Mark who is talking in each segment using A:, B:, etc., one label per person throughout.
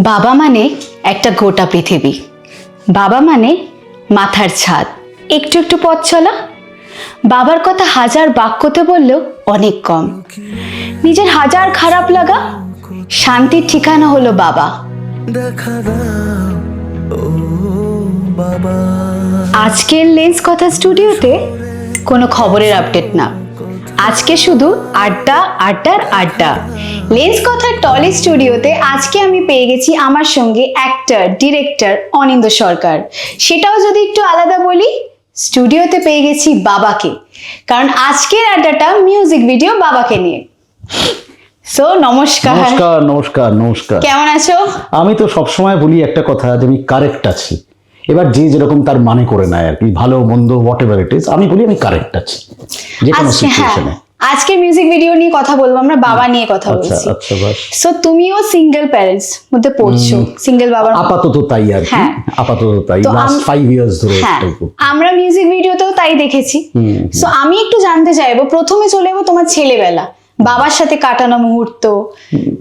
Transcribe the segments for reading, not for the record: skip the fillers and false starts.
A: বাবা মানে একটা গোটা পৃথিবী। বাবা মানে মাথার ছাদ, একটু একটু পথ চলা। বাবার কথা হাজার বাক্যতে বললেও অনেক কম। নিজের হাজার খারাপ লাগা, শান্তির ঠিকানা হলো বাবা। আজকের লেন্স কথা স্টুডিওতে কোনো খবরের আপডেট না, আজকে শুধু আড্ডা আড্ডার আড্ডা। লেন্স কথার টলি স্টুডিওতে আজকে আমি পেয়ে গেছি আমার সঙ্গে অ্যাক্টর ডিরেক্টর অনিন্দ্য সরকার। সেটাও যদি একটু আলাদা বলি, স্টুডিওতে পেয়ে গেছি বাবাকে, কারণ আজকের আড্ডাটা মিউজিক ভিডিও বাবাকে নিয়ে। সো নমস্কার।
B: নমস্কার নমস্কার নমস্কার।
A: কেমন আছো?
B: আমি তো সবসময় বলি একটা কথা, যে আমি কারেক্ট আছি। এবার যে যেরকম তার মানে করে নেয় আর কি, ভালো মন্দ হোয়াট এভার ইট ইজ, আমি বলি আমি কারেক্ট আছি যে কোনো সিচুয়েশনে।
A: আজকে মিউজিক ভিডিও নিয়ে কথা বলবো, আমরা বাবা নিয়ে কথা বলছি।
B: আচ্ছা বাস।
A: সো তুমিও সিঙ্গেল প্যারেন্টস মধ্যে পড়ছো, সিঙ্গেল বাবার
B: আপাতত তাই আর কি, আপাতত তাই, লাস্ট 5 ইয়ার্স ধরে এটাই করছি।
A: আমরা মিউজিক ভিডিওতেও তাই দেখেছি। সো আমি একটু জানতে চাইবো, প্রথমে চলে যাবো তোমার ছেলেবেলা, বাবার সাথে কাটানো মুহূর্ত।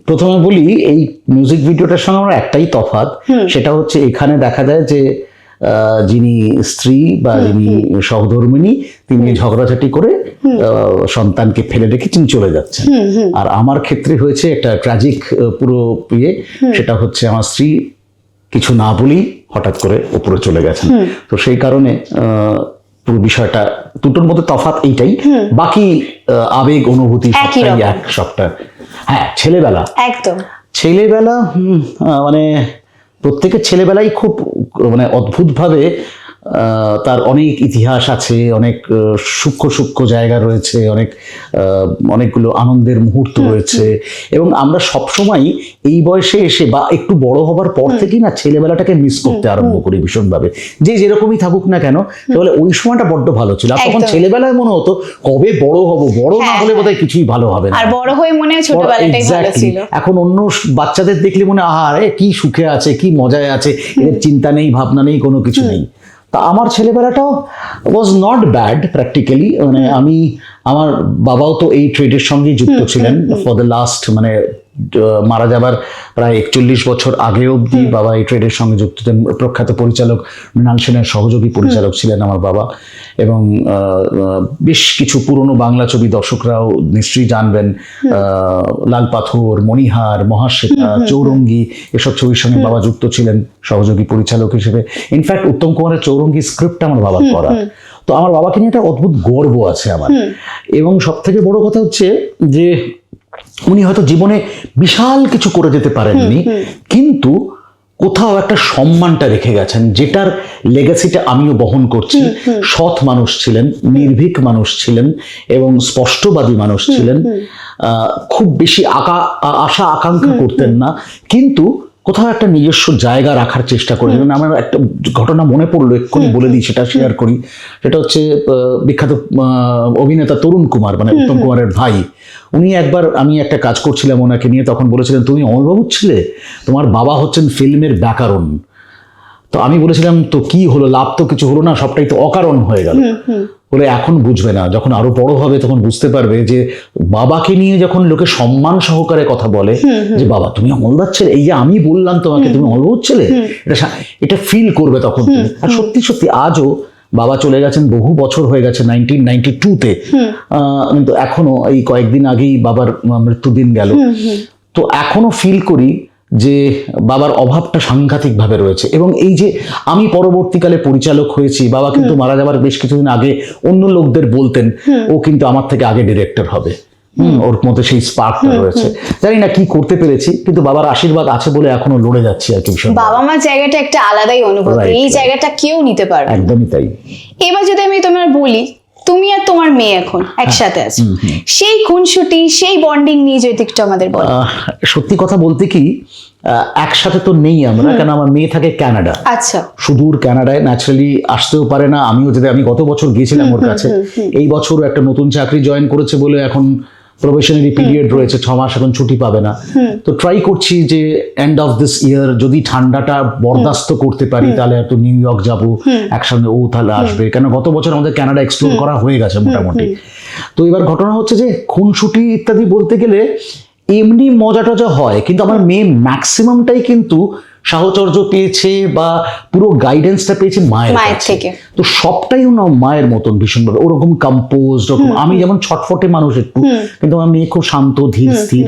B: প্রথমে বলি, এই মিউজিক ভিডিওটার সঙ্গে আমার একটাই তফাৎ, সেটা হচ্ছে এখানে দেখা যায় যে যিনি স্ত্রী বা যিনি সহধর্মিণী, তিনি ঝগড়াঝাটি করে সন্তানকে ফেলে রেখে তিনি চলে যাচ্ছেন। আর আমার ক্ষেত্রে হয়েছে একটা ট্র্যাজিক পুরো ইয়ে, সেটা হচ্ছে আমার স্ত্রী কিছু না বলেই হঠাৎ করে উপরে চলে গেছেন। তো সেই কারণে পুরো বিষয়টা দুটোর মধ্যে তফাৎ এইটাই, বাকি আবেগ অনুভূতি সবটাই এক সবটা। হ্যাঁ, ছেলেবেলা,
A: একদম
B: ছেলেবেলা মানে প্রত্যেকের ছেলেবেলাই খুব মানে অদ্ভুতভাবে তার অনেক ইতিহাস আছে, অনেক সূক্ষ্ম সূক্ষ্ম জায়গা রয়েছে, অনেকগুলো আনন্দের মুহূর্ত রয়েছে। এবং আমরা সবসময় এই বয়সে এসে বা একটু বড় হবার পর থেকেই না ছেলেবেলাটাকে মিস করতে আরম্ভ করি ভীষণভাবে। যে যেরকমই থাকুক না কেন, বলে ওই সময়টা বড্ড ভালো ছিল। আর তখন ছেলেবেলায় মনে হতো কবে বড় হব, বড় না হলে বোধহয় কিছুই ভালো হবে না,
A: আর বড় হয়ে মনে হয় ছোটবেলাটাই ভালো ছিল।
B: এখন অন্য বাচ্চাদের দেখলে মনে আরে কি সুখে আছে, কি মজায় আছে, এদের চিন্তা নেই, ভাবনা নেই, কোনো কিছু নেই। তা আমার ছেলেবেলাটাও ওয়াজ নট ব্যাড প্র্যাকটিক্যালি। মানে আমার বাবাও তো এই ট্রেডের সঙ্গেই যুক্ত ছিলেন ফর দ্য লাস্ট, মানে মারা যাবার প্রায় 41 বছর আগে অবধি বাবা এই ট্রেডের সঙ্গে যুক্ত ছিলেন। প্রখ্যাত পরিচালক মৃণাল সেনের সহযোগী পরিচালক ছিলেন আমার বাবা। এবং বেশ কিছু পুরনো বাংলা ছবি দর্শকরাও নিশ্চয়ই জানবেন, লাল পাথর, মণিহার, মহাশ্বেতা, চৌরঙ্গি, এসব ছবির সঙ্গে বাবা যুক্ত ছিলেন সহযোগী পরিচালক হিসেবে। ইনফ্যাক্ট উত্তম কুমারের চৌরঙ্গি স্ক্রিপ্ট আমার বাবার করা। তো আমার বাবাকে নিয়ে একটা অদ্ভুত গর্ব আছে আমার। এবং সব থেকে বড় কথা হচ্ছে যে উনি হয়তো জীবনে বিশাল কিছু করে যেতে পারেননি, কিন্তু কোথাও একটা সম্মানটা রেখে গেছেন, যেটার লেগাসিটা আমিও বহন করছি। সৎ মানুষ ছিলেন, নির্ভীক মানুষ ছিলেন এবং স্পষ্টবাদী মানুষ ছিলেন। খুব বেশি আশা আকাঙ্ক্ষা করতেন না, কিন্তু কোথাও একটা নিজস্ব জায়গা রাখার চেষ্টা করেছিলেন। আমার একটা ঘটনা মনে পড়লো, এক্ষুনি বলে দিই, সেটা শেয়ার করি। সেটা হচ্ছে বিখ্যাত অভিনেতা তরুণ কুমার, মানে উত্তম কুমারের ভাই। উনি একবার, আমি একটা কাজ করছিলাম ওনাকে নিয়ে, তখন বলেছিলেন তুমি অমলবাবুর ছিলে, তোমার বাবা হচ্ছেন ফিল্মের ব্যাকরণ। তো আমি বলেছিলাম তো কি হলো, লাভ তো কিছু হলো না, সবটাই তো অকারণ হয়ে গেল। বলে এখন বুঝবে না, যখন আরো বড় হবে তখন বুঝতে পারবে যে বাবাকে নিয়ে যখন লোকে সম্মান সহকারে কথা বলে যে বাবা তুমি অমলদার ছেলে, এই যে আমি বললাম তোমাকে তুমি অমলবাবুর ছেলে, এটা ফিল করবে তখন তুমি। আর সত্যি সত্যি আজও বাবা চলে গেছেন, বহু বছর হয়ে গেছে, 1992-তে, কিন্তু এখনো এই কয়েকদিন আগেই বাবার মৃত্যুদিন গেল। তো এখনো ফিল করি যে বাবার অভাবটা সাংঘাতিক ভাবে রয়েছে। এবং এই যে আমি পরবর্তীকালে পরিচালক হয়েছি, বাবা কিন্তু মারা যাবার বেশ কিছুদিন আগে অন্য লোকদের বলতেন ও কিন্তু আমার থেকে আগে ডিরেক্টর হবে, ওর মধ্যে সেই স্পার্কটা রয়েছে। জানি না কি করতে পেরেছি, কিন্তু বাবার আশীর্বাদ আছে বলে এখনো লড়ে যাচ্ছি আর কি।
A: বাবা মার জায়গাটা একটা আলাদাই অনুভূতি, এই জায়গাটা কেউ নিতে পারবে।
B: একদমই তাই।
A: এবার যদি আমি তোমার বলি, তুমি আর তোমার মেয়ে এখন একসাথে আছো, সেই খুনসুটি, সেই বন্ডিং নিয়ে যদি একটু আমাদের বলো।
B: সত্যি কথা বলতে কি, একসাথে তো নেই আমরা, কারণ আমার মেয়ে থাকে কানাডা।
A: আচ্ছা,
B: সুদূর কানাডায়, ন্যাচারালি আসতেও পারে না। আমিও যদি, আমি গত বছর গিয়েছিলাম ওর কাছে, এই বছর একটা নতুন চাকরি জয়েন করেছে বলে এখন প্রবেশনারি পিরিয়ড রয়েছে, 6 মাস এখন ছুটি পাবে না। তো ট্রাই করছি যে এন্ড অফ দিস ইয়ার যদি ঠান্ডাটা বরদাস্ত করতে পারি, তাহলে হয়তো নিউ ইয়র্ক যাবো একসঙ্গে, ও তাহলে আসবে, কেন গত বছর আমাদের কানাডা এক্সপ্লোর করা হয়ে গেছে মোটামুটি। তো এবার ঘটনা হচ্ছে যে খুনসুটি ইত্যাদি বলতে গেলে এমনি মজা টজা হয়, কিন্তু আমার মেয়ে ম্যাক্সিমামটাই কিন্তু সাহচর্য পেয়েছে বা পুরো গাইডেন্সটা পেয়েছে মায়ের
A: মায়ের
B: কাছে।
A: থেকে।
B: তো সবটাই না মায়ের মতন ভীষণভাবে ওরকম কম্পোজ রকম। আমি যেমন ছটফটে মানুষ একটু, কিন্তু আমার মেয়ে খুব শান্ত ধীর স্থির।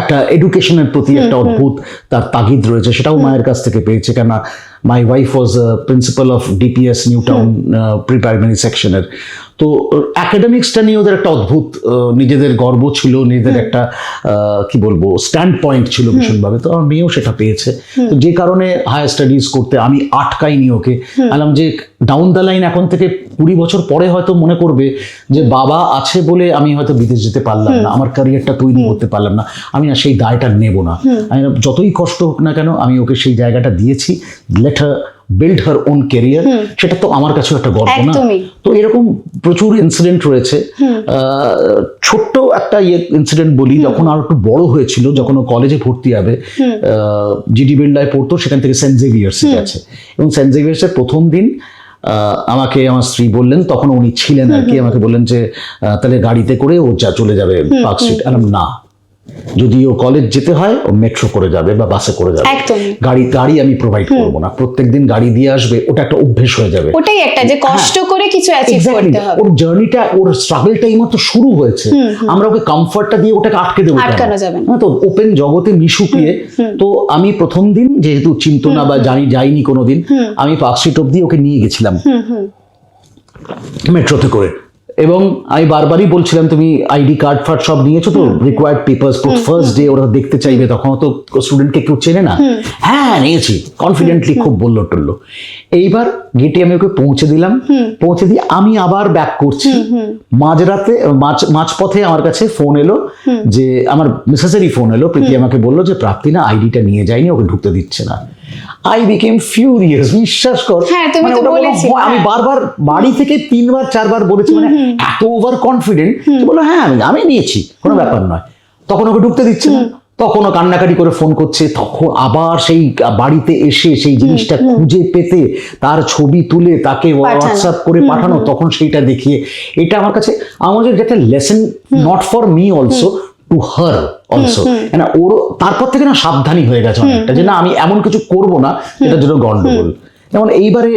B: একটা এডুকেশনের প্রতি একটা অদ্ভুত তার তাগিদ রয়েছে, সেটাও মায়ের কাছ থেকে পেয়েছে। কেন my wife was principal of DPS new town pre primary সেকশনের। তো অ্যাকাডেমিক্সটা নিয়ে ওদের একটা অদ্ভুত নিজেদের গর্ব ছিল, নিজেদের একটা কি বলবো স্ট্যান্ড পয়েন্ট ছিল ভীষণভাবে। তো আমার মেয়েও সেটা পেয়েছে। তো যে কারণে হায়ার স্টাডিজ করতে আমি আটকাইনি ওকে। বললাম যে ডাউন দ্য লাইন এখন থেকে 20 বছর পরে হয়তো মনে করবে যে বাবা আছে বলে আমি হয়তো বিদেশ যেতে পারলাম না, আমার ক্যারিয়ারটা তৈরি করতে পারলাম না, আমি আর সেই দায়টা নেব না। আমি যতই কষ্ট হোক না কেন আমি ওকে সেই জায়গাটা দিয়েছি, let her build her own career. সেটা তো আমার কাছেও একটা গর্ব না? তো এরকম প্রচুর ইনসিডেন্ট রয়েছে। ছোট্ট একটা ইনসিডেন্ট বলি, যখন আর একটু বড় হয়েছিল, যখন ও কলেজে ভর্তি হবে, জিডি বিড়লায় পড়তো, সেখান থেকে সেন্ট জেভিয়ার্সে গেছে। এবং সেন্ট জেভিয়ার্সের প্রথম দিন আমাকে আমার স্ত্রী বললেন, তখন উনি ছিলেন আর কি, আমাকে বললেন যে তাহলে গাড়িতে করে ও চলে যাবে পার্ক স্ট্রিট। আলাম না, যদি ও কলেজ যেতে হয় ও মেট্রো করে যাবে বা বাসে করে যাবে, গাড়ি আমি প্রোভাইড করবো না। প্রত্যেকদিন গাড়ি দিয়ে আসবে, ওটা একটা অভ্যেস হয়ে যাবে।
A: ওটাই একটা যে কষ্ট করে কিছু অ্যাচিভ করতে হবে।
B: ওর জার্নিটা, ওর স্ট্রাগলটা এই মাত্র শুরু হয়েছে, আমরা ওকে কমফর্টটা দিয়ে ওটাকে আটকানো যাবে না। তো ওপেন জগতে মিশুকিয়ে, তো আমি প্রথম দিন যেহেতু চিন্তা না বা যাইনি কোনোদিন, আমি পার্ক স্ট্রিট অব্দি ওকে নিয়ে গেছিলাম মেট্রোতে করে। এবং আমি বারবারই বলছিলাম তুমি আইডি কার্ড ফার্ড সব নিয়েছো তো, রিকোয়ার্ড পেপারস। ফার্স্ট ডে ওরা দেখতে চাইবে, তখন তো স্টুডেন্টকে কেউ চেনে না। হ্যাঁ নিয়েছি, কনফিডেন্টলি খুব বললো টললো। এইবার গেটে আমি ওকে পৌঁছে দিলাম, পৌঁছে দিয়ে আমি আবার ব্যাক করছি। মাঝরাতে মাঝপথে আমার কাছে ফোন এলো, যে আমার মিসেসেরই ফোন এলো, প্রীতি আমাকে বললো যে প্রাপ্তি না আইডিটা নিয়ে যায়নি, ওকে ঢুকতে দিচ্ছে না। I became furious, বিশ্বাস কর। আমি বারবার বাড়ি থেকে 3-4 বার বলেছি, মানে এত ওভার কনফিডেন্ট। বললো হ্যাঁ আমি নিয়েছি, কোনো ব্যাপার নয়। তখন ওকে ঢুকতে দিচ্ছে না, তখন ও কান্নাকাটি করে ফোন করছে। তখন আবার সেই বাড়িতে এসে সেই জিনিসটা খুঁজে পেতে, তার ছবি তুলে তাকে হোয়াটসঅ্যাপ করে পাঠানো, তখন সেইটা দেখিয়ে। এটা আমার কাছে আমাদের একটা lesson, not for me also, to her also. ওর তারপর থেকে না সাবধানী হয়ে গেছে অনেকটা, যে না আমি এমন কিছু করবো না যেটার জন্য গন্ডগোল। যেমন এইবারে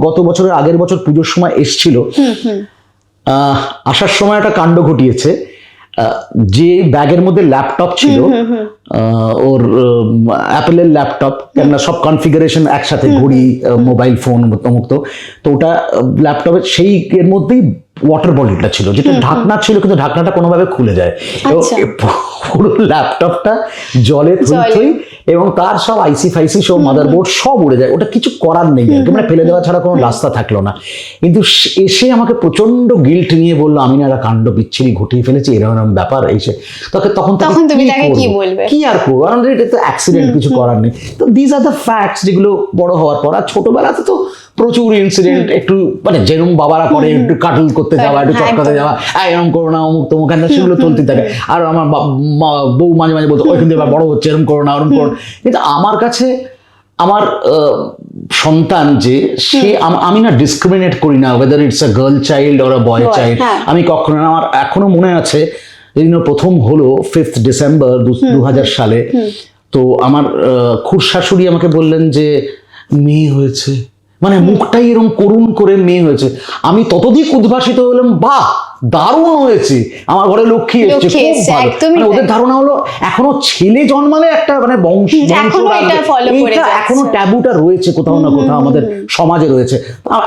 B: গত বছরের আগের বছর পুজোর সময় এসছিল, আসার সময় একটা কাণ্ড ঘটিয়েছে। যে ব্যাগের মধ্যে ল্যাপটপ ছিল, ওর অ্যাপেলের ল্যাপটপ, কেননা সব কনফিগারেশন একসাথে, ঘড়ি, মোবাইল ফোন মুক্ত। তো ওটা ল্যাপটপের সেই এর মধ্যেই ওয়াটার বটলটা ছিল, যেটা ঢাকনা ছিল, কিন্তু ঢাকনাটা কোনোভাবে খুলে যায়। পুরো ল্যাপটপটা জলে থই, এবং তার সব আইসি ফাইসি সব মাদারবোর্ড সব উড়ে যায়। ওটা কিছু করার নেই আর কি, মানে ফেলে দেওয়া ছাড়া কোনো রাস্তা থাকলো না। কিন্তু এসে আমাকে প্রচন্ড গিল্ট নিয়ে বললো আমি না একটা কাণ্ড বিচ্ছিরি ঘটিয়ে ফেলেছি, এরকম ব্যাপার এসে। তখন
A: তুমি তাকে কি বলবে?
B: কি আর করবো, কারণ এটা তো অ্যাক্সিডেন্ট, কিছু করার নেই। তো দিস আর দ্য ফ্যাক্টস, যেগুলো বড় হওয়ার পর। আর ছোটবেলাতে তো প্রচুর ইনসিডেন্ট, একটু মানে যেরকম বাবারা করে, একটু কাটল করতে যাওয়া, একটু চটকাতে যাওয়া, এরকম করো না, অমুক তমুক, সেগুলো চলতে থাকে। আর আমার বউ মাঝে মাঝে বলতো ওইখান থেকে বড় হচ্ছে, এরকম করো না, ওরকম করো। কিন্তু আমার কাছে আমার সন্তান যে, সে আমি না ডিসক্রিমিনেট করি না, whether it's a girl child or a boy child. আমি কখনো না, আমার এখনো মনে আছে যেদিন প্রথম হলো 5th ডিসেম্বর 2000 সালে। তো আমার খুড়শাশুড়ি আমাকে বললেন যে মেয়ে হয়েছে, মানে মুখটাই এরকম করুণ করে মেয়ে হয়েছে। আমি ততদিক উদ্ভাসিত হলাম, বাহ দারুণ হয়েছে, আমার ঘরে লক্ষ্মী এসেছে, খুব ভালো। মানে ওদের ধারণা হলো এখনো ছেলে জন্মালে একটা মানে বংশ, এখনো ট্যাবুটা রয়েছে কোথাও না কোথাও আমাদের সমাজে রয়েছে।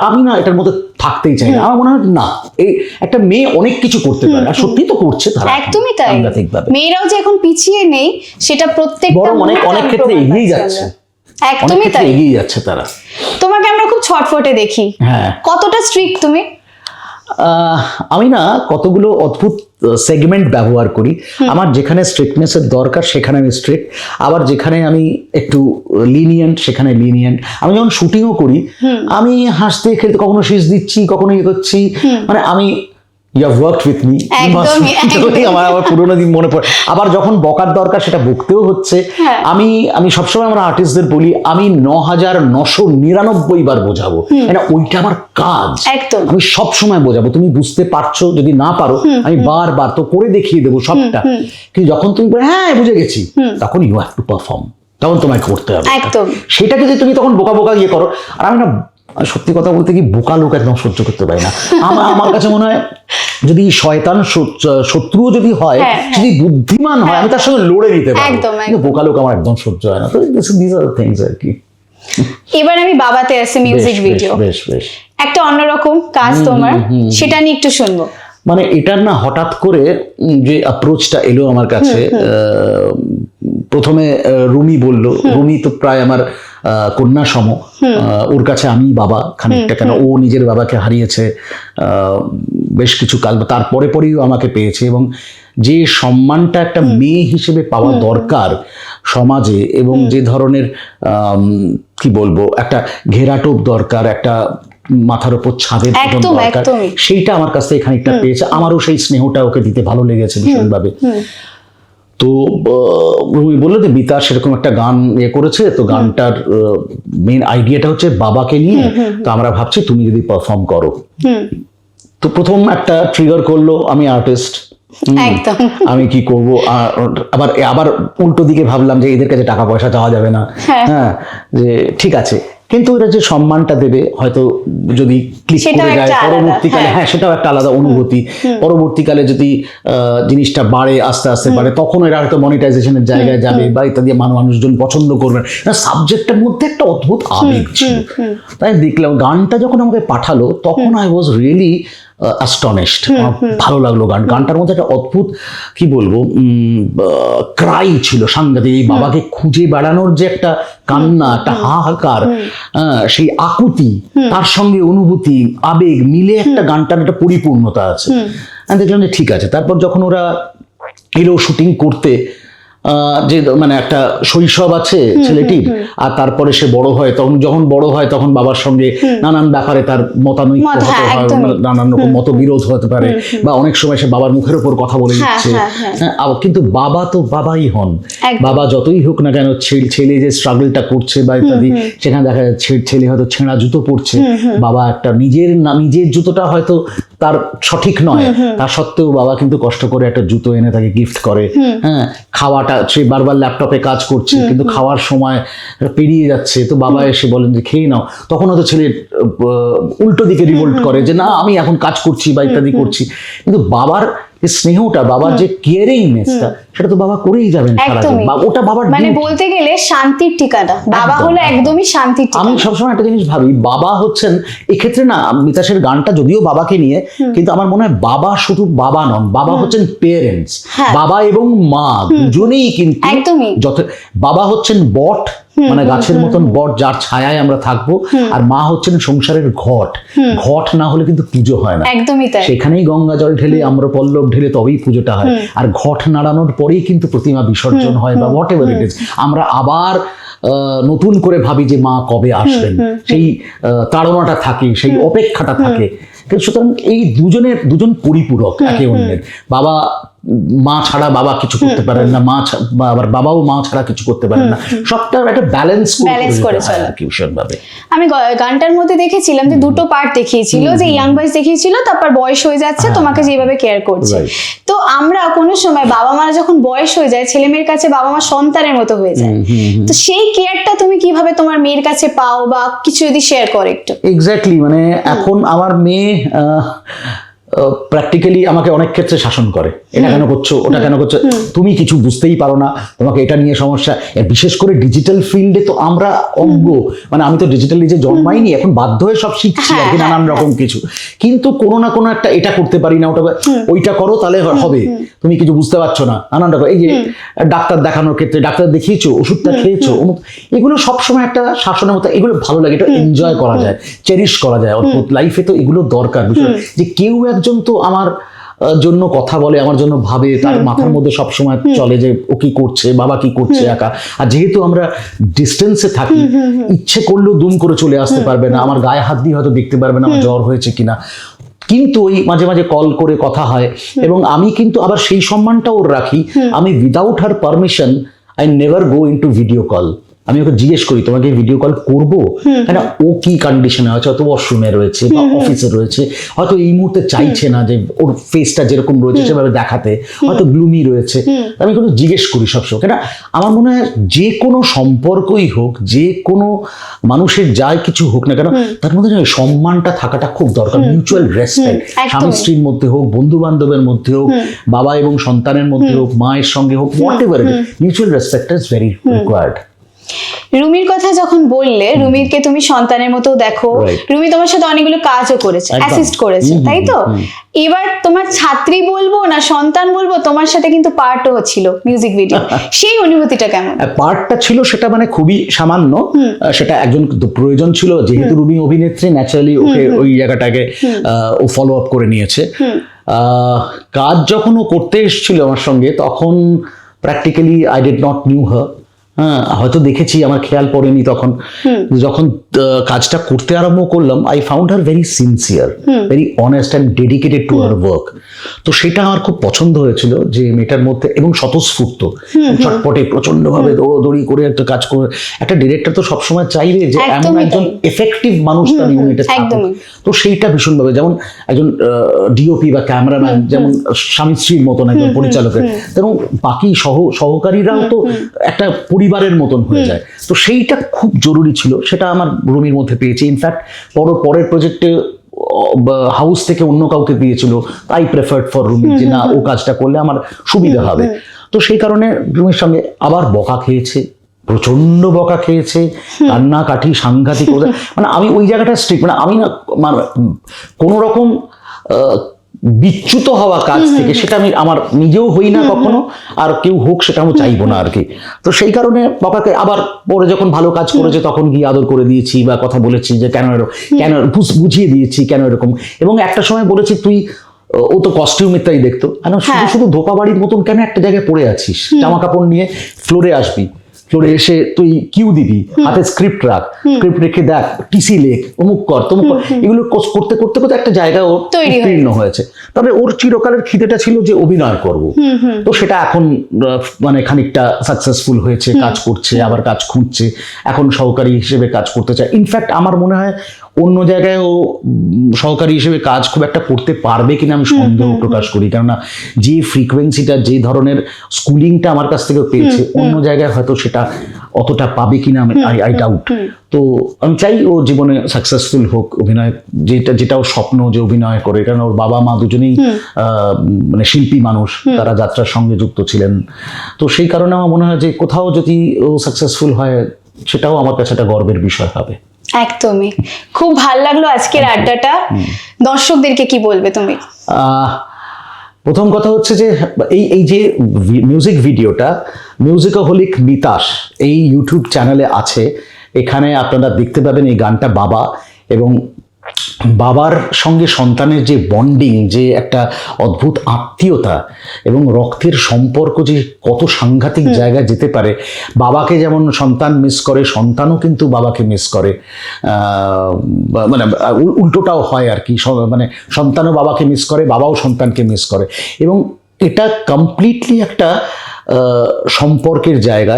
B: আমি না এটার মধ্যে থাকতেই চাই না। আমার মনে হয় না, এই একটা মেয়ে অনেক কিছু করতে পারে, আর সত্যি তো করছে তারা।
A: একদমই তাই, মেয়েরাও যে এখন পিছিয়ে নেই সেটা প্রত্যেকটা
B: অনেক ক্ষেত্রে এগিয়ে যাচ্ছে,
A: একদমই তাই,
B: এগিয়ে যাচ্ছে তারা।
A: তোমাকে আমরা খুব ছটফটে দেখি, কতটা স্ট্রিক্ট তুমি?
B: আমি না কতগুলো অদ্ভুত সেগমেন্ট ব্যবহার করি। আমার যেখানে স্ট্রিক্টনেসের দরকার সেখানে আমি স্ট্রিক্ট, আবার যেখানে আমি একটু লিনিয়েন্ট সেখানে লিনিয়েন্ট। আমি যখন শুটিংও করি, আমি হাসতে খেলতে কখনো শীষ দিচ্ছি, কখনো ইয়ে করছি, মানে আমি you have worked with me, আমার পুরোনো দিন মনে পড়ে। আবার যখন বকার দরকার সেটা বকতেও হচ্ছে। আমি সবসময় আমরা আর্টিস্টদের বলি আমি 9,999 বার বোঝাবো, ওইটা আমার কাজ। আমি সবসময় বোঝাবো, তুমি বুঝতে পারছো, যদি না পারো আমি বারবার তো করে দেখিয়ে দেবো সবটা। কিন্তু যখন তুমি হ্যাঁ বুঝে গেছি, তখন ইউ হ্যাভ টু পারফর্ম, তখন তোমায় করতে হবে। সেটা যদি তুমি তখন বোকা বোকা ইয়ে করো, আর আমি না সত্যি কথা বলতে কি বোকা লোক একদম সহ্য করতে পারি না। আমার কাছে মনে হয় যদি শয়তান শত্রুও যদি হয়, যদি বুদ্ধিমান হয়, আমি তার সঙ্গে লড়ে নিতে পারি, কিন্তু বোকা লোক আমার একদম সহ্য হয় না। তো দিস আর থিংস আর কি।
A: এবার আমি বাবাতে আসি, মিউজিক ভিডিও,
B: বেশ বেশ
A: একটা অন্যরকম কাজ তোমার, সেটা নিয়ে একটু শুনবো।
B: মানে এটার না হঠাৎ করে যে অ্যাপ্রোচটা এলো আমার কাছে, প্রথমে রুমি বলল, রুমি তো প্রায় আমার কন্যা সম, ওর কাছে আমি বাবা খানিকটা, কেন ও নিজের বাবাকে হারিয়েছে বেশ কিছু কাল, তারপরে পরেও আমাকে পেয়েছে, এবং যে সম্মানটা একটা মেয়ে হিসেবে পাওয়া দরকার সমাজে, এবং যে ধরনের কি বলবো একটা ঘেরাটোপ দরকার, একটা মাথার উপর ছাদের দরকার, সেইটা আমার কাছ থেকে খানিকটা পেয়েছে। আমারও সেই স্নেহটা ওকে দিতে ভালো লেগেছে ভীষণভাবে। তো রুমি বললো যে বিতা সেরকম একটা গান ইয়ে করেছে, তো গানটার মেন আইডিয়াটা হচ্ছে বাবাকে নিয়ে, তো আমরা ভাবছি তুমি যদি পারফর্ম করো। তো প্রথম একটা ট্রিগার করলো, আমি আর্টিস্ট, আমি কি করব, আবার উল্টো দিকে ভাবলাম যে এদের কাছে টাকা পয়সা চাওয়া যাবে না, হ্যাঁ যে ঠিক আছে, কিন্তু এরা যে সম্মানটা দেবে হয়তো যদি ক্লিক করে যায় পরবর্তীকালে, হ্যাঁ সেটাও একটা আলাদা অনুভূতি। পরবর্তীকালে যদি জিনিসটা বাড়ে, আস্তে আস্তে বাড়ে, তখন এরা হয়তো মনিটাইজেশনের জায়গায় যাবে বা ইত্যাদি, মানুষজন পছন্দ করবেন। সাবজেক্টের মধ্যে একটা অদ্ভুত আবেগ ছিল। তাই দেখলাম গানটা যখন আমাকে পাঠালো, তখন আই ওয়াজ রিয়েলি অ্যাস্টনিশড। ভালো লাগলো গানটার মধ্যে একটা অদ্ভুত কি বলবো ক্রাই ছিল সাংঘাতিক। এই বাবাকে খুঁজে বেড়ানোর যে একটা কান্না, একটা হাহাকার, সেই আকুতি, তার সঙ্গে অনুভূতি, আবেগ মিলে একটা গানটার একটা পরিপূর্ণতা আছে। আমি দেখলাম যে ঠিক আছে। তারপর যখন ওরা এলো শুটিং করতে, যে মানে একটা শৈশব আছে ছেলেটির, আর তারপরে সে বড় হয়, যখন বড় হয় তখন বাবার সঙ্গে নানান ব্যাপারে তার মতানৈক্য হতে হয়, নানান রকম মতবিরোধ হতে পারে, বা অনেক সময় সে বাবার মুখের উপর কথা বলে দিচ্ছে। কিন্তু বাবা তো বাবাই হন, বাবা যতই হোক না কেন, ছেলে যে স্ট্রাগলটা করছে বা ইত্যাদি, সেখানে দেখা যাচ্ছে ছেলে হয়তো ছেঁড়া জুতো পরছে, বাবা একটা নিজের জুতোটা হয়তো তার সঠিক নয়, তা সত্ত্বেও বাবা কিন্তু কষ্ট করে একটা জুতো এনে তাকে গিফট করে। হ্যাঁ, খাওয়াটা সে বারবার ল্যাপটপে কাজ করছে, কিন্তু খাওয়ার সময় পেরিয়ে যাচ্ছে, তো বাবা এসে বলেন যে খেয়ে নাও, তখন হয়তো ছেলে উল্টো দিকে রিভোল্ট করে যে না আমি এখন কাজ করছি বা ইত্যাদি করছি। কিন্তু বাবার স্নেহটা, বাবার যে কেয়ারিংনেসটা, সেটা তো বাবা করেই যাবেন সারা জীবন। ওটা বাবার
A: মানে বলতে গেলে শান্তির ঠিকানা, বাবা হলো একদমই শান্তির ঠিকানা।
B: আমি সবসময় একটা জিনিস ভাবি, বাবা হচ্ছেন এক্ষেত্রে না, মিতাশের গানটা যদিও বাবাকে নিয়ে, কিন্তু আমার মনে হয় বাবা শুধু বাবা নন, বাবা হচ্ছেন পেরেন্টস, বাবা এবং মা দুজনেই কিন্তু বাবা হচ্ছেন বট, মানে গাছের মতন বট যার ছায়ায় আমরা থাকবো, আর মা হচ্ছেন সংসারের ঘট। ঘট না হলে কিন্তু পুজো হয় না,
A: একদমই তাই।
B: সেখানেই গঙ্গা জল ঢেলে আম্রপল্লব ঢেলে তবেই পুজোটা হয়, আর ঘট নাড়ানোর পরেই কিন্তু প্রতিমা বিসর্জন হয় বা হোয়াট এভার ইট ইজ। আমরা আবার নতুন করে ভাবি যে মা কবে আসবেন, সেই তাড়নাটা থাকে, সেই অপেক্ষাটা থাকে। সুতরাং এই দুজন পরিপূরক একে অন্যের। বাবা মা ছাড়া বাবা কিছু করতে পারেন না, আবার বাবাও মা ছাড়া কিছু করতে পারেন না, সবটা একটা ব্যালেন্স করে চলে আর কি ভীষণভাবে।
A: আমি গানটার মধ্যে দেখেছিলাম যে দুটো পার্ট দেখিয়েছিল, যে ইয়াং বয়স দেখিয়েছিল, তারপর বয়স হয়ে যাচ্ছে, তোমাকে যেভাবে কেয়ার করছে। তো আমরা কোনো সময় বাবা মারা যখন বয়স হয়ে যায়, ছেলে মেয়ের কাছে বাবা মা সন্তানের মতো হয়ে যায়, তো সেই কেয়ারটা তুমি কিভাবে তোমার মেয়ের কাছে পাও, বা কিছু যদি শেয়ার করো একটু।
B: এক্স্যাক্টলি, মানে এখন আমার মেয়ে প্র্যাকটিক্যালি আমাকে অনেক ক্ষেত্রে শাসন করে, এটা কেন করছো, ওটা কেন করছো, তুমি কিছু বুঝতেই পারো না, তোমাকে এটা নিয়ে সমস্যা। বিশেষ করে ডিজিটাল ফিল্ডে তো আমরা অজ্ঞ, মানে আমি তো ডিজিটালি যে জন্মাইনি, এখন বাধ্য হয়ে সব শিখছি আর কি, নানান রকম কিছু, কিন্তু কোনো না কোনো একটা এটা করতে পারি না, ওইটা করো তাহলে হবে, তুমি কিছু বুঝতে পারছো না, নানান রকম। এই যে ডাক্তার দেখানোর ক্ষেত্রে, ডাক্তার দেখিয়েছো, ওষুধটা খেয়েছো, এগুলো সবসময় একটা শাসনের মতো, এগুলো ভালো লাগে, এটা এনজয় করা যায়, চেরিশ করা যায়। অদ্ভুত লাইফে তো এগুলো দরকার বিষয়, যে কেউ একজন তো আমার জন্য কথা বলে, আমার জন্য ভাবে, তার মাথার মধ্যে সবসময় চলে যে ও কি করছে, বাবা কি করছে একা। আর যেহেতু আমরা ডিস্টেন্সে থাকি, ইচ্ছে করলেও দুম করে চলে আসতে পারবে না, আমার গায়ে হাত দিয়ে হয়তো দেখতে পারবে না আমার জ্বর হয়েছে কিনা, কিন্তু ওই মাঝে মাঝে কল করে কথা হয়, এবং আমি কিন্তু আবার সেই সম্মানটা ওর রাখি, আমি without her permission I never go into video call. আমি ওকে জিজ্ঞেস করি তোমাকে ভিডিও কল করবো, কেন ও কি কন্ডিশনে আছে, হয়তো ওয়াশরুমে রয়েছে বা অফিসে রয়েছে, হয়তো এই মুহূর্তে চাইছে না যে ওর ফেসটা যেরকম রয়েছে সেভাবে দেখাতে, হয়তো গ্লুমি রয়েছে। আমি কিন্তু জিজ্ঞেস করি সবসময়, কেন আমার মনে হয় যে কোনো সম্পর্কই হোক, যে কোনো মানুষের যাই কিছু হোক না কেন, তার মধ্যে সম্মানটা থাকাটা খুব দরকার। মিউচুয়াল রেসপেক্ট, স্বামী স্ত্রীর মধ্যে হোক, বন্ধু বান্ধবের মধ্যে হোক, বাবা এবং সন্তানের মধ্যে হোক, মায়ের সঙ্গে হোক, what ever, mutual respect is very required.
A: রুমির কথা যখন বললে, রুমিকে তুমি সন্তানের মতো দেখো, রুমি তোমার সাথে অনেকগুলো কাজও করেছে, অ্যাসিস্ট করেছে, তাই তো? এবার তোমার ছাত্রী বলবো না সন্তান বলবো, তোমার সাথে কিন্তু পার্টও ছিল মিউজিক ভিডিও, সেই অনুভূতিটা কেমন?
B: পার্টটা ছিল সেটা মানে খুবই সামান্য, সেটা একজন প্রয়োজন ছিল, যেহেতু রুমি অভিনেত্রী, ন্যাচারালি ওকে ওই জায়গাটাকে ও ফলো আপ করে নিয়েছে। কাজ যখন ও করতে এসেছিল আমার সঙ্গে, তখন practically I did not knew her. হ্যাঁ, হয়তো দেখেছি, আমার খেয়াল পড়েনি তখন। যখন কাজটা করতে আরম্ভ করলাম, I found her very sincere, very honest and dedicated to her work. তো সেটা আমার খুব পছন্দ হয়েছিল যে মেয়েটার মধ্যে, এবং স্বতঃস্ফূর্ত, চটপটে প্রচন্ডভাবে দৌড়ি করে একটা কাজ করে। একটা ডিরেক্টর তো সবসময় চাইবে যে এমন একজন এফেক্টিভ মানুষ তার ইউনিটে থাকুক। তো সেইটা ভীষণভাবে, যেমন একজন ডিওপি বা ক্যামেরাম্যান যেমন স্বামী স্ত্রীর মতন একজন পরিচালকের, তেমন বাকি সহকারীরাও তো একটা পরিবারের মতন হয়ে যায়। তো সেইটা খুব জরুরি ছিল, সেটা আমার রুমির মধ্যে পেয়েছি। ইনফ্যাক্ট পরের প্রজেক্টে হাউস থেকে অন্য কাউকে দিয়েছিল, আই প্রেফার্ড ফর রুমি যে না, ও কাজটা করলে আমার সুবিধা হবে। তো সেই কারণে রুমির সঙ্গে আবার বকা খেয়েছে, প্রচন্ড বকা খেয়েছে, কান্নাকাটি সাংঘাতিক। মানে আমি ওই জায়গাটা স্ট্রিক্ট, মানে আমি না মানে কোনো রকম বিচ্যুত হওয়া কাজ থেকে, সেটা আমি আমার নিজেও হই না কখনো, আর কেউ হোক সেটা আমি চাইবো না আর কি। তো সেই কারণে বাবাকে আবার পরে যখন ভালো কাজ করেছে তখন গিয়ে আদর করে দিয়েছি, বা কথা বলেছি যে কেন বুঝিয়ে দিয়েছি কেন এরকম। এবং একটা সময় বলেছি, তুই, ও তো কস্টিউমের তাই দেখতো, শুধু শুধু ধোপা বাড়ির মতন কেন একটা জায়গায় পড়ে আছিস, জামা কাপড় নিয়ে ফ্লোরে আসবি, ফ্লোরে এসে তুই কিউ দিবি, হাতে স্ক্রিপ্ট রাখ, স্ক্রিপ্ট রেখে দেখ, টিসি লেখ, অমুক কর তমুক কর। এগুলো করতে করতে করতে একটা জায়গা ওর উত্তীর্ণ হয়েছে। তবে ওর চিরকালের খিদেটা ছিল যে অভিনয় করব। তো সেটা এখন মানে খানিকটা সাকসেসফুল হয়েছে, কাজ করছে, আবার কাজ খুঁজছে, এখন সহকারী হিসেবে কাজ করতে চায়। ইনফ্যাক্ট আমার মনে হয় অন্য জায়গায় ও সহকারী হিসেবে কাজ খুব একটা করতে পারবে কিনা আমি সন্দেহ প্রকাশ করি, কেননা যে ফ্রিকোয়েন্সিটা, যে ধরনের স্কুলিংটা আমার কাছ থেকে পেয়েছে, অন্য জায়গায় হয়তো সেটা অতটা পাবে কিনা আমি আই ডাউট। তো আমি চাই ও জীবনে সাকসেসফুল হোক, অভিনয় যেটা ওর স্বপ্ন যে অভিনয় করে, কারণ ওর বাবা মা দুজনেই মানে শিল্পী মানুষ, তারা যাত্রার সঙ্গে যুক্ত ছিলেন। তো সেই কারণে আমার মনে হয় যে কোথাও যদি ও সাকসেসফুল হয়, সেটাও আমার কাছে একটা গর্বের বিষয় হবে।
A: একদমই, খুব ভালো লাগলো আজকের আড্ডাটা। দর্শকদেরকে কি বলবে তুমি?
B: প্রথম কথা হচ্ছে যে এই যে মিউজিক ভিডিওটা মিউজিকোহলিক মিতাস এই ইউটিউব চ্যানেলে আছে, এখানে আপনারা দেখতে পাবেন এই গানটা বাবা এবং বাবার সঙ্গে সন্তানের যে বন্ডিং, যে একটা অদ্ভুত আত্মীয়তা এবং রক্তের সম্পর্ক যে কত সাংঘাতিক জায়গায় যেতে পারে। বাবাকে যেমন সন্তান মিস করে, সন্তানও কিন্তু বাবাকে মিস করে, মানে উল্টোটাও হয় আর কি, মানে সন্তানও বাবাকে মিস করে, বাবাও সন্তানকে মিস করে। এবং এটা কমপ্লিটলি একটা সম্পর্কের জায়গা।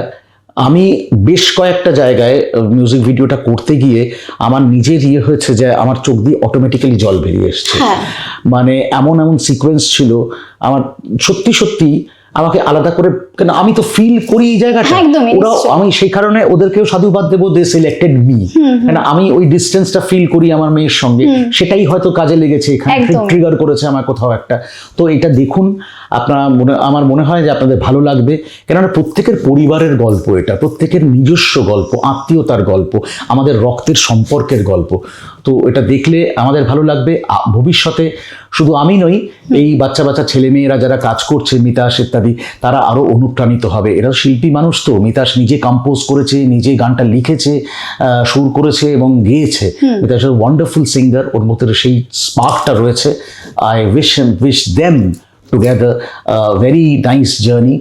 B: আমি বেশ কয়েকটা জায়গায় মিউজিক ভিডিওটা করতে গিয়ে আমার নিজের হয়েছে যে আমার চোখ দিয়ে অটোমেটিক্যালি জল বেরিয়ে এসছে। মানে এমন সিকোয়েন্স ছিল, আমার সত্যি সত্যি আমাকে আলাদা করে, কেন আমি তো ফিল করি এই জায়গাটা, ওরাও, আমি সেই কারণে ওদেরকেও সাধুবাদ দেবো, দে সিলেক্টেড মি, কেন আমি ওই ডিস্টেন্সটা ফিল করি আমার মেয়ের সঙ্গে, সেটাই হয়তো কাজে লেগেছে, এখানে ট্রিগার করেছে আমার কোথাও একটা। তো এটা দেখুন আপনারা, আমার মনে হয় যে আপনাদের ভালো লাগবে, কেননা প্রত্যেকের পরিবারের গল্প, এটা প্রত্যেকের নিজস্ব গল্প, আত্মীয়তার গল্প, আমাদের রক্তের সম্পর্কের গল্প। তো এটা দেখলে আমাদের ভালো লাগবে। ভবিষ্যতে শুধু আমি নই, এই বাচ্চা বাচ্চা ছেলে মেয়েরা যারা কাজ করছে, মিতাস ইত্যাদি, তারা আরো অনুপ্রাণিত হবে। এরা শিল্পী মানুষ, তো মিতাস নিজে কম্পোজ করেছে, নিজে গানটা লিখেছে, সুর করেছে এবং গেয়েছে। মিতাস ওয়ান্ডারফুল সিঙ্গার, ওর মধ্যে সেই স্পার্কটা রয়েছে। I wish them together very nice journey,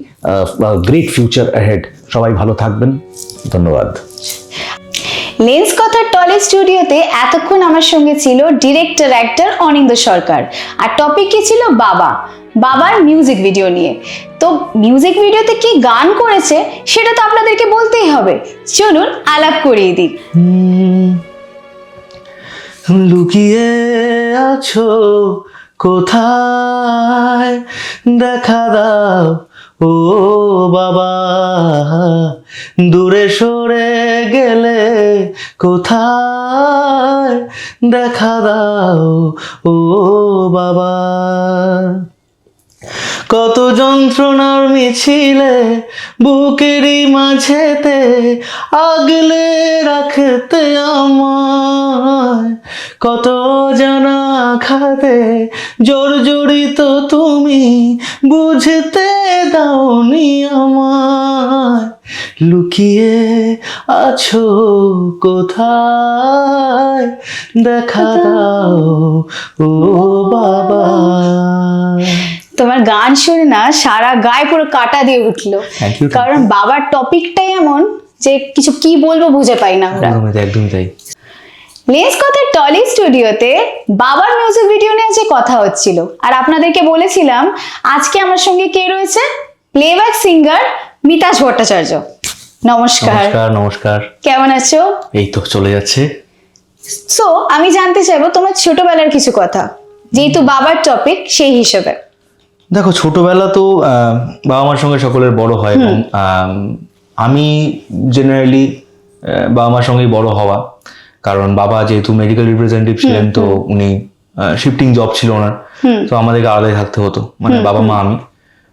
B: great future ahead. সবাই ভালো থাকবেন, ধন্যবাদ।
A: লেন্স কথার টলি স্টুডিওতে এতক্ষণ আমার সঙ্গে ছিল ডিরেক্টর অ্যাক্টর অনিন্দ সরকার, আর টপিক কি ছিল বাবার মিউজিক ভিডিও নিয়ে। তো মিউজিক ভিডিওতে কি গান করেছে সেটা তো আপনাদেরকে বলতেই হবে, চলুন আলাপ করিয়ে দিই।
C: লুকিয়ে আছো কোথায়, দেখা দাও ও বাবা, দূরে সরে গেলে কোথায়, দেখা দাও ও বাবা। কত যন্ত্রণার মিছিলে বুকেরই মাঝেতে আগলে রাখতে আমায়, কত জানা খাতে জর্জরিত তুমি বুঝতে দাওনি আমায়, লুকিয়ে আছো কোথায়, দেখা দাও ও বাবা।
A: তোমার গান শুনে না সারা গায়ে পুরো কাটা দিয়ে উঠলো,
C: Thank you.
A: কারণ বাবার টপিকটাই এমন যে কিছু কি বলবো বুঝে পাই না আমরা।
C: একদমই তাই।
A: লেন্স কথার টলি স্টুডিওতে বাবার মিউজিক ভিডিও নিয়ে যে কথা হচ্ছিল, আর আপনাদেরকে বলেছিলাম আজকে আমার সঙ্গে কে রয়েছে, প্লেব্যাক সিঙ্গার মিতাজ ভট্টাচার্য। নমস্কার।
C: নমস্কার।
A: কেমন আছো?
C: এই তো চলে যাচ্ছে।
A: সো আমি জানতে চাইবো তোমার ছোটবেলার কিছু কথা, যেহেতু বাবার টপিক সেই হিসেবে।
C: দেখো, ছোটবেলা তো বাবা মার সঙ্গে সকলের বড় হয়, এবং আমি জেনারেলি বাবা মার সঙ্গেই বড় হওয়া, কারণ বাবা যেহেতু মেডিকেল রিপ্রেজেন্টেটিভ ছিলেন, তো উনি শিফটিং জব ছিল ওনার, তো আমাদেরকে আলাদাই থাকতে হতো, মানে বাবা মা আমি।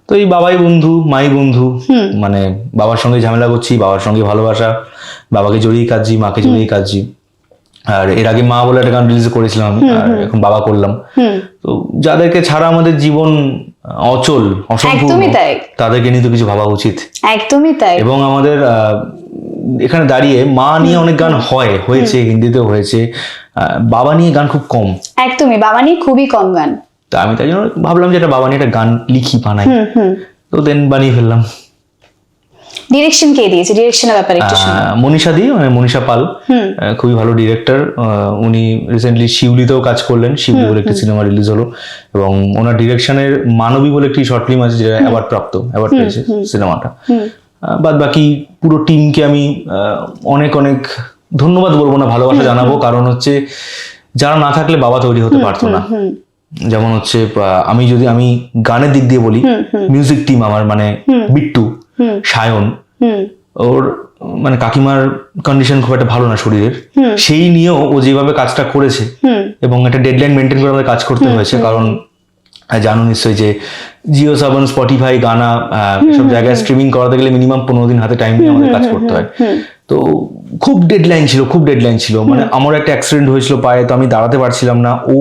C: তো এই বাবাই বন্ধু মাই বন্ধু, মানে বাবার সঙ্গে ঝামেলা করছি, বাবার সঙ্গে ভালোবাসা, বাবাকে জড়িয়ে কাঁদছি, মাকে জড়িয়ে কাঁদছি। আর এর আগে মা বলে একটা গান রিলিজ করেছিলাম আমি, আর এখন বাবা করলাম। তো যাদেরকে ছাড়া আমাদের জীবন অচল, অসম্পূর্ণ, তাদেরকে নিয়ে তো কিছু ভাবা উচিত।
A: একদমই তাই।
C: এবং আমাদের এখানে দাঁড়িয়ে মা নিয়ে অনেক গান হয়েছে, হিন্দিতেও হয়েছে, বাবা নিয়ে গান খুব কম।
A: একদমই, বাবা নিয়ে খুবই কম গান।
C: তা আমি তাই জন্য ভাবলাম যে এটা বাবা নিয়ে একটা গান লিখি, বানাই। তো দেন বানিয়ে ফেললাম।
A: ডিরেকশন কে দিয়েছে? ডিরেকশনের ব্যাপারে একটু শুনি।
C: মানে মনীষা পাল, খুবই ভালো ডিরেক্টর। উনি রিসেন্টলি শিউলিতেও কাজ করলেন, শিউলি বলে একটি সিনেমা রিলিজ হলো, এবং ওনার ডিরেকশনের মানবী বলে একটি শর্ট ফিল্ম আছে, যেটা অ্যাওয়ার্ড পেয়েছে সিনেমাটা। বাদ বাকি পুরো টিমকে আমি অনেক অনেক ধন্যবাদ বলবো না, ভালোবাসা জানাবো, কারণ হচ্ছে যারা না থাকলে বাবা তৈরি হতে পারতো না। যেমন হচ্ছে আমি গানের দিক দিয়ে বলি, মিউজিক টিম আমার, মানে বিট্টু, সায়ন, ওর মানে কাকিমার কন্ডিশন খুব একটা ভালো না শরীরের, সেই নিয়েও ও যেভাবে কাজটা করেছে, এবং একটা ডেডলাইন মেনটেন করে আমাদের কাজ করতে হয়েছে, কারণ জানো নিশ্চয়ই যে জিও সাবন, স্পটিফাই, গানা সব জায়গায় স্ট্রিমিং করাতে গেলে মিনিমাম 15 দিন হাতে টাইম নিয়ে আমাদের কাজ করতে হয়। তো খুব ডেডলাইন ছিল, মানে আমার একটা অ্যাক্সিডেন্ট হয়েছিল পায়ে, তো আমি দাঁড়াতে পারছিলাম না, ও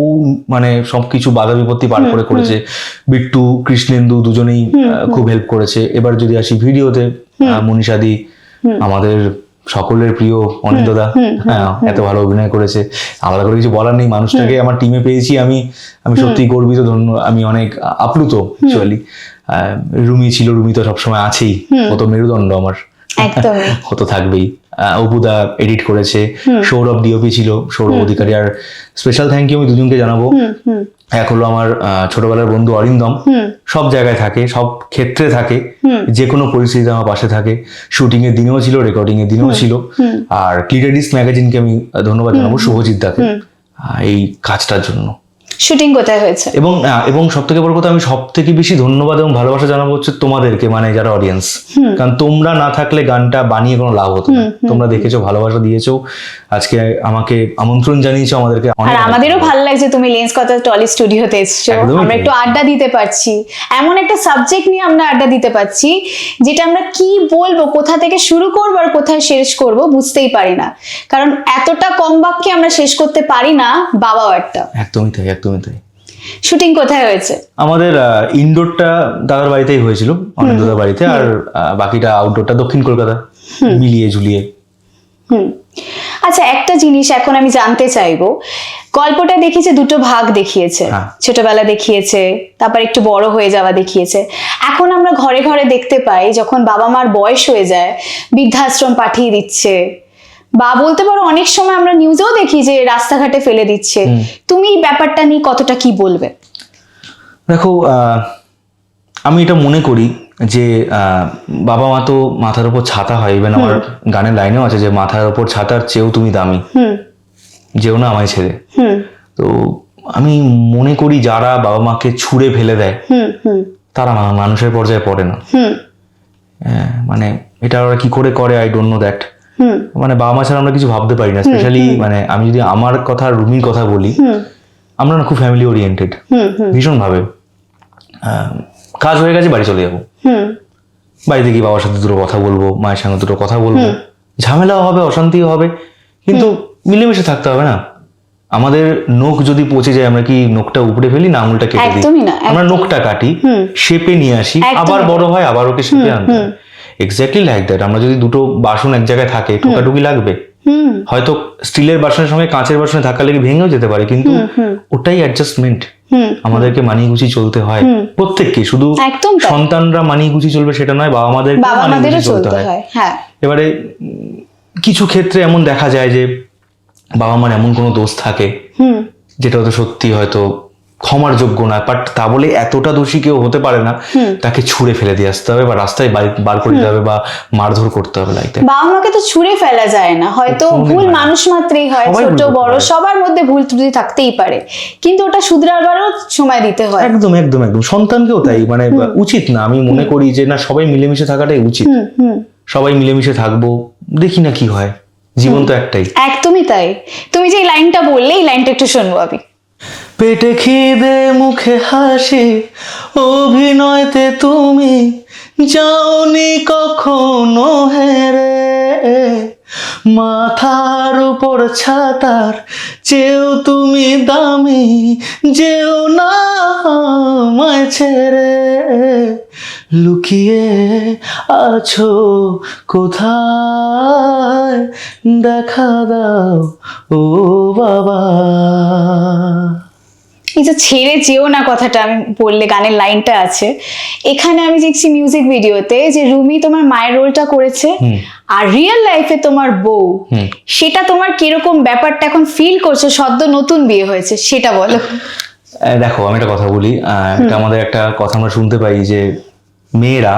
C: মানে সবকিছু বাধা বিপত্তি পার করে করেছে। বিট্টু, কৃষ্ণেন্দু দুজনেই খুব হেল্প করেছে। এবার যদি আসি ভিডিওতে, মনীষাদি, আমাদের সকলের প্রিয় অনিন্দদা, এত ভালো অভিনয় করেছে, আলাদা করে কিছু বলার নেই। মানুষটাকে আমার টিমে পেয়েছি, আমি সত্যি গর্বিত, ধন্য, আমি অনেক আপ্লুত অ্যাকচুয়ালি। রুমি ছিল, রুমি তো সবসময় আছেই, ও তো মেরুদণ্ড আমার, ও তো থাকবেই। অপুদা এডিট করেছে, সৌরভ ডিওপি ছিল, সৌরভ অধিকারী। আর স্পেশাল থ্যাংক ইউ আমি দুজনকে জানাবো। এক হলো আমার ছোটবেলার বন্ধু অরিন্দম, সব জায়গায় থাকে, সব ক্ষেত্রে থাকে, যে কোনো পরিস্থিতিতে আমার পাশে থাকে। শুটিং এর দিনেও ছিল, রেকর্ডিং এর দিনেও ছিল। আর ক্লিয়ারিস ম্যাগাজিনকে আমি ধন্যবাদ জানাবো, শুভজিৎ দাকে, এই কাজটার জন্য।
A: শুটিং কোথায় হয়েছে?
C: এবং সব থেকে বড় কথা, আমি সব থেকে বেশি ধন্যবাদ এবং ভালোবাসা জানাবো হচ্ছে তোমাদেরকে, মানে যারা অডিয়েন্স, কারণ তোমরা না থাকলে গানটা বানিয়ে কোনো লাভ হতো না। তোমরা দেখেছো, ভালোবাসা দিয়েছো, আজকে আমাকে আমন্ত্রণ জানিয়েছো আমাদেরকে।
A: আর আমাদেরও ভালো লাগছে তুমি লেন্স কথা টলি স্টুডিওতে এসেছো, আমরা একটু আড্ডা দিতে পারছি, এমন একটা সাবজেক্ট নিয়ে আমরা আড্ডা দিতে পারছি যেটা আমরা কি বলবো, কোথা থেকে শুরু করবো আর কোথায় শেষ করবো বুঝতেই পারি না, কারণ এতটা কম বাক্যে আমরা শেষ করতে পারি না বাবা ওয়ার্ডটা।
C: একদমই তাই।
A: শুটিং কোথায় হয়েছে?
C: আমাদের ইনডোরটা দাদার বাড়িতেই হয়েছিল, অনিন্দদার বাড়িতে, আর বাকিটা আউটডোরটা দক্ষিণ কলকাতা, মিলিয়ে ঝুলিয়ে।
A: আচ্ছা, একটা জিনিস এখন আমি জানতে চাইবো, গল্পটা দেখিয়েছে দুটো ভাগ দেখিয়েছে, ছোটবেলা দেখিয়েছে, তারপর একটু বড় হয়ে যাওয়া দেখিয়েছে। এখন আমরা ঘরে ঘরে দেখতে পাই, যখন বাবা মার বয়স হয়ে যায় বৃদ্ধাশ্রম পাঠিয়ে দিচ্ছে, বা বলতে পারো অনেক সময় আমরা নিউজেও দেখি যে রাস্তাঘাটে ফেলে দিচ্ছে, তুমি এই ব্যাপারটা নিয়ে কতটা কি বলবে?
C: দেখো, আমি এটা মনে করি যে বাবা মা তো মাথার উপর ছাতা হয়। ইভেন আমার গানের লাইনেও আছে যে মাথার উপর ছাতার চেয়েও তুমি দামি, যেও না আমায় ছেড়ে। তো আমি মনে করি যারা বাবা মাকে ছুঁড়ে ফেলে দেয় তারা মানুষের পর্যায়ে পড়ে না। মানে এটা ওরা কি করে করে, আই ডোন্ট নো দ্যাট। মানে বাবা মা ছাড়া আমরা কিছু ভাবতে পারি না। স্পেশালি মানে আমি যদি আমার কথা, রুমির কথা বলি, আমরা না খুব ফ্যামিলি ওরিয়েন্টেড ভীষণ ভাবে। কাজ হয়ে গেছে, বাড়ি চলে যাবো, বাড়িতে গিয়ে বাবার সাথে দুটো কথা বলবো, মায়ের সঙ্গে দুটো কথা বলবো, ঝামেলাও হবে, অশান্তিও হবে, কিন্তু মিলেমিশে থাকতে হবে না। আমাদের নখ যদি পচে যায়, আমরা কি নখটা উপড়ে ফেলি না আঙুলটা কেটে দিই? আমরা নখটা কাটি, শেপে নিয়ে আসি, আবার বড় হয়, আবার ওকে শেপে আনতে হয়। Exactly like that. আমরা যদি দুটো বাসন এক জায়গায় থাকে, ঠোকাটুকি লাগবে, হয়তো স্টিলের বাসনের সঙ্গে কাঁচের বাসনে ধাক্কা লেগে ভেঙেও যেতে পারে, কিন্তু ওটাই অ্যাডজাস্টমেন্ট। আমাদেরকে মানিয়ে গুছিয়ে চলতে হয় প্রত্যেককে, শুধু সন্তানরা মানিয়ে গুছিয়ে চলবে সেটা নয়, বাবা মাদের মানিয়ে গুছিয়ে চলতে হয়। এবারে কিছু ক্ষেত্রে এমন দেখা যায় যে বাবা মার এমন কোনো দোষ থাকে যেটা হয়তো সত্যি হয়তো ক্ষমার যোগ্য না, বাট তা বলে এতটা দোষী কেউ হতে পারে না তাকে ছুঁড়ে ফেলে দিয়ে আসতে হবে বা রাস্তায় বার করে দিতে হবে বা মারধর করতে হবে। লাইক
A: বাবা মাকে তো ছুঁড়ে ফেলা যায় না, হয়তো ভুল মানুষ মাত্রই হয়, ছোট বড় সবার মধ্যে ভুল ত্রুটি থাকতেই পারে, কিন্তু ওটা শুধরাবারও সময় দিতে হয়।
C: একদম একদম একদম। সন্তানকেও তাই, মানে উচিত না, আমি মনে করি যে না, সবাই মিলেমিশে থাকাটাই উচিত। সবাই মিলেমিশে থাকবো, দেখি না কি হয়, জীবন তো একটাই।
A: একদমই তাই। তুমি যে লাইনটা বললে, এই লাইনটা একটু শুনবো আমি।
C: পেটে খিদে মুখে হাসি, অভিনয়তে তুমি যাওনি কখনো হেরে, মাথার উপর ছাতার চেয়েও তুমি দামি, যেও না আমায় ছেড়ে, লুকিয়ে আছো কোথায়, দেখা দাও ও বাবা।
A: এই যে ছেড়ে যেও না কথাটা আমি বললে, গানের লাইনটা আছে এখানে, আমি দেখছি মিউজিক ভিডিওতে যে রুমি তোমার মায়ের রোলটা করেছে, আর রিয়েল লাইফে তোমার বউ, সেটা তোমার কিরকম ব্যাপারটা এখন ফিল করছো? সদ্য নতুন বিয়ে হয়েছে, সেটা বলো।
C: দেখো, আমি একটা কথা বলি, এটা আমাদের একটা কথা আমরা শুনতে পাই যে মেয়েরা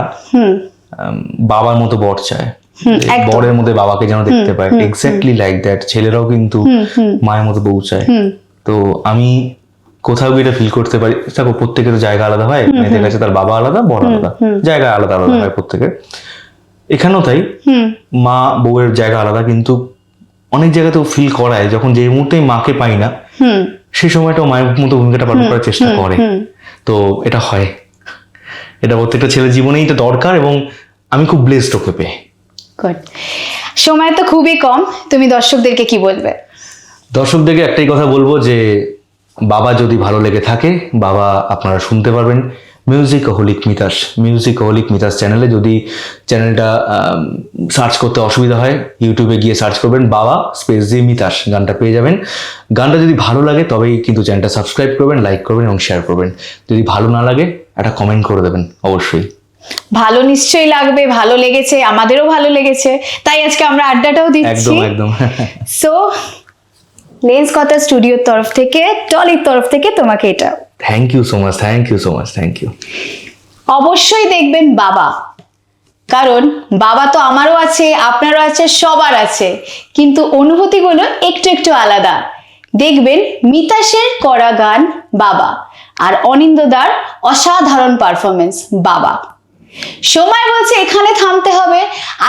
C: বাবার মতো বর চায়, বরের মধ্যে বাবাকে যেন দেখতে পায়। এক্স্যাক্টলি লাইক দ্যাট ছেলেরাও কিন্তু মায়ের মতো বউ চায়। তো আমি কোথাও গিয়ে এটা ফিল করতে পারি। দেখো, প্রত্যেকের জায়গা আলাদা হয়, মেয়েদের কাছে তার বাবা আলাদা, বর আলাদা, জায়গা আলাদা আলাদা হয় প্রত্যেকের। এখানেও তাই, মা বউয়ের জায়গা আলাদা, কিন্তু অনেক জায়গাতেও ফিল করায় যখন যে মুহূর্তে মাকে পাই না, সেই সময়টাও মায়ের মতো ভূমিকাটা পালন করার চেষ্টা করে। তো এটা হয়, এটা প্রত্যেকটা ছেলের জীবনেই এটা দরকার, এবং আমি খুব ব্লেসড ওকে পেয়ে।
A: সময় তো খুবই কম, তুমি দর্শকদেরকে কি বলবে?
C: দর্শকদেরকে একটাই কথা বলবো যে বাবা যদি ভালো লেগে থাকে, বাবা আপনারা শুনতে পারবেন মিউজিকহলিক মিতাস চ্যানেলে। যদি চ্যানেলটা সার্চ করতে অসুবিধা হয়, ইউটিউবে গিয়ে সার্চ করবেন বাবা স্পেস দিয়ে মিতাস, গানটা পেয়ে যাবেন। গানটা যদি ভালো লাগে তবেই কিন্তু চ্যানেলটা সাবস্ক্রাইব করবেন, লাইক করবেন এবং শেয়ার করবেন। যদি ভালো না লাগে একটা কমেন্ট করে দেবেন অবশ্যই।
A: ভালো নিশ্চয়ই লাগবে, ভালো লেগেছে, আমাদেরও ভালো লেগেছে, তাই আজকে আমরা আড্ডাটাও দিচ্ছি।
C: একদম একদম।
A: সো লেন্স কথা স্টুডিওর তরফ থেকে, টলির তরফ থেকে তোমাকে এটা
C: thank you so much, thank you.
A: অবশ্যই দেখবেন বাবা, কারণ বাবা তো আমারও আছে, আপনারও আছে, সবার আছে, কিন্তু অনুভূতিগুলো একটু একটু আলাদা। দেখবেন মিতাসের করা গান বাবা, আর অনিন্দদার অসাধারণ পারফরমেন্স বাবা। সময় বলছে এখানে থামতে হবে।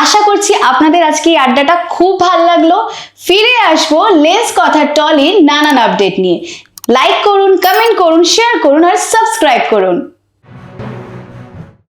A: আশা করছি আপনাদের আজকে এই আড্ডাটা খুব ভালো লাগলো। ফিরে আসবো লেন্স কথা টলির নানান আপডেট নিয়ে। লাইক করুন, কমেন্ট করুন, শেয়ার করুন আর সাবস্ক্রাইব করুন।